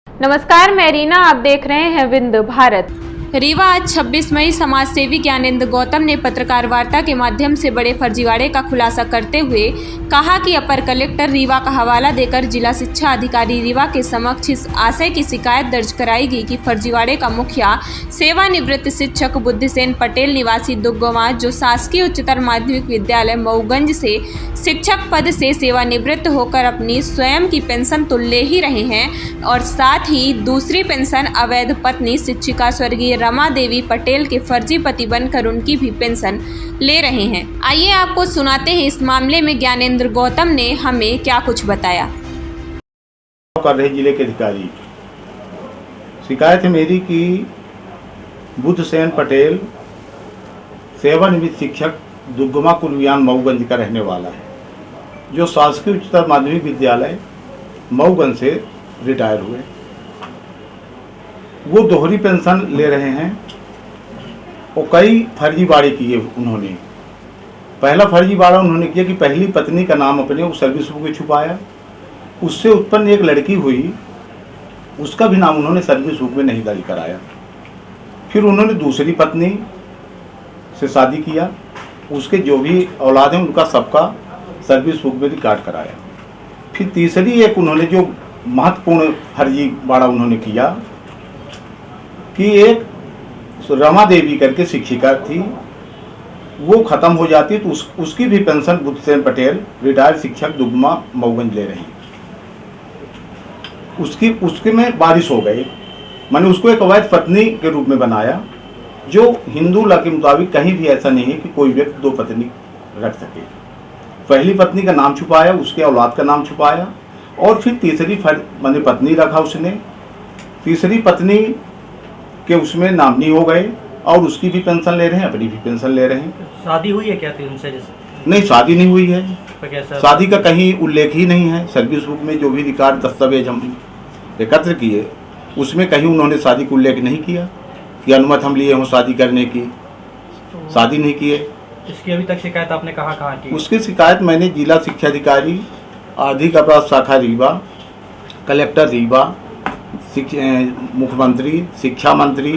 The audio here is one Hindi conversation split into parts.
नमस्कार, मैं रीना, आप देख रहे हैं विंध्य भारत। रीवा आज 26 मई समाजसेवी ज्ञानेंद्र गौतम ने पत्रकार वार्ता के माध्यम से बड़े फर्जीवाड़े का खुलासा करते हुए कहा कि अपर कलेक्टर रीवा का हवाला देकर जिला शिक्षा अधिकारी रीवा के समक्ष इस आशय की शिकायत दर्ज कराएगी कि फर्जीवाड़े का मुखिया सेवानिवृत्त शिक्षक बुद्धिसेन पटेल निवासी दुग्गवा, जो शासकीय उच्चतर माध्यमिक विद्यालय मऊगंज से शिक्षक पद से सेवानिवृत्त होकर अपनी स्वयं की पेंशन तो ले ही रहे हैं और साथ ही दूसरी पेंशन अवैध पत्नी शिक्षिका स्वर्गीय रमा देवी पटेल के फर्जी पति बनकर उनकी भी पेंशन ले रहे हैं। आइए आपको सुनाते हैं इस मामले में ज्ञानेंद्र गौतम ने हमें क्या कुछ बताया। कर रहे जिले के अधिकारी, शिकायत है मेरी कि बुद्धसेन पटेल सेवानिवृत्त शिक्षक दुग्गमा कुलवियान मऊगंज का रहने वाला है, जो शासकीय उच्चतर माध्यमिक विद्यालय मऊगंज से रिटायर हुए। वो दोहरी पेंशन ले रहे हैं और कई फर्जीवाड़े किए उन्होंने। पहला फर्जीवाड़ा उन्होंने किया कि पहली पत्नी का नाम अपने उस सर्विस बुक में छुपाया, उससे उत्पन्न एक लड़की हुई, उसका भी नाम उन्होंने सर्विस बुक में नहीं दर्ज कराया। फिर उन्होंने दूसरी पत्नी से शादी किया, उसके जो भी औलाद हैं उनका सबका सर्विस बुक में रिकॉर्ड कराया। फिर तीसरी एक उन्होंने जो महत्वपूर्ण फर्जीवाड़ा उन्होंने किया कि एक रमा देवी करके शिक्षिका थी, वो ख़त्म हो जाती तो उसकी भी पेंशन बुद्धसेन पटेल रिटायर्ड शिक्षक दुग्गमा मऊगंज ले रहे हैं। उसके में बारिश हो गई, मैंने उसको एक अवैध पत्नी के रूप में बनाया, जो हिंदू लॉ के मुताबिक कहीं भी ऐसा नहीं है कि कोई व्यक्ति दो पत्नी रख सके। पहली पत्नी का नाम छुपाया, उसके औलाद का नाम छुपाया और फिर तीसरी मैंने पत्नी रखा उसने। तीसरी पत्नी के उसमें नामनी हो गए और उसकी भी पेंशन ले रहे हैं, अपनी भी पेंशन ले रहे हैं। शादी हुई है क्या थी उनसे? नहीं, शादी नहीं हुई है। तो शादी का कहीं उल्लेख ही नहीं है। सर्विस बुक में जो भी रिकॉर्ड दस्तावेज हम एकत्र किए उसमें कहीं उन्होंने शादी का उल्लेख नहीं किया कि अनुमति हम लिए हों शादी करने की। शादी नहीं किए। इसकी अभी तक शिकायत आपने कहाँ की? उसकी शिकायत मैंने जिला शिक्षा अधिकारी, आर्थिक अपराध शाखा रीवा, कलेक्टर रीवा, मुख्यमंत्री, शिक्षा मंत्री,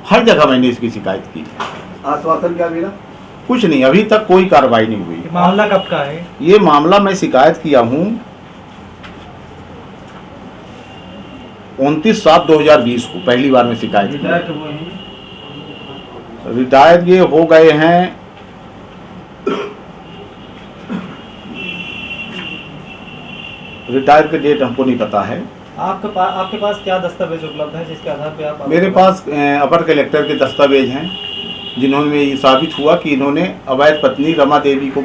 हर जगह मैंने इसकी शिकायत की। आश्वासन क्या मिला? कुछ नहीं, अभी तक कोई कार्रवाई नहीं हुई। मामला कब का है? ये मामला मैं शिकायत किया हूँ 29/7/2020 को, पहली बार में शिकायत की। रिटायर ये हो गए हैं रिटायर के डेट हमको नहीं पता है। आपके पास क्या दस्तावेज उपलब्ध है जिसके आधार पे आप? मेरे पास अपर कलेक्टर के दस्तावेज हैं, जिन्होंने ये साबित हुआ कि इन्होंने अवैध पत्नी रमा देवी को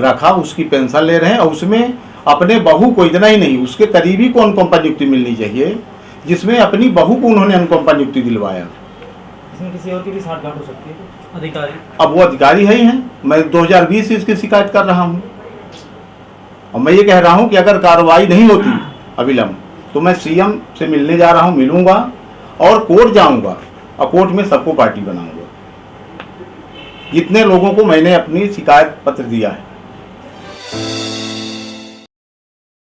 रखा, उसकी पेंशन ले रहे हैं और उसमें अपने बहू को, इतना ही नहीं, उसके करीबी को अनुकंपा नियुक्ति मिलनी चाहिए, जिसमें अपनी बहू को उन्होंने अनुकंपा नियुक्ति दिलवाया। इसमें किसी और की भी साठगांठ हो सकती है? अधिकारी, अब वो अधिकारी है ही हैं। मैं 2020 से इसकी शिकायत कर रहा हूँ और मैं ये कह रहा हूँ कि अगर कार्रवाई नहीं होती अविलंब तो मैं सीएम से मिलने जा रहा हूँ, मिलूंगा और कोर्ट जाऊंगा और कोर्ट में सबको पार्टी बनाऊंगा। जितने लोगों को मैंने अपनी शिकायत पत्र दिया है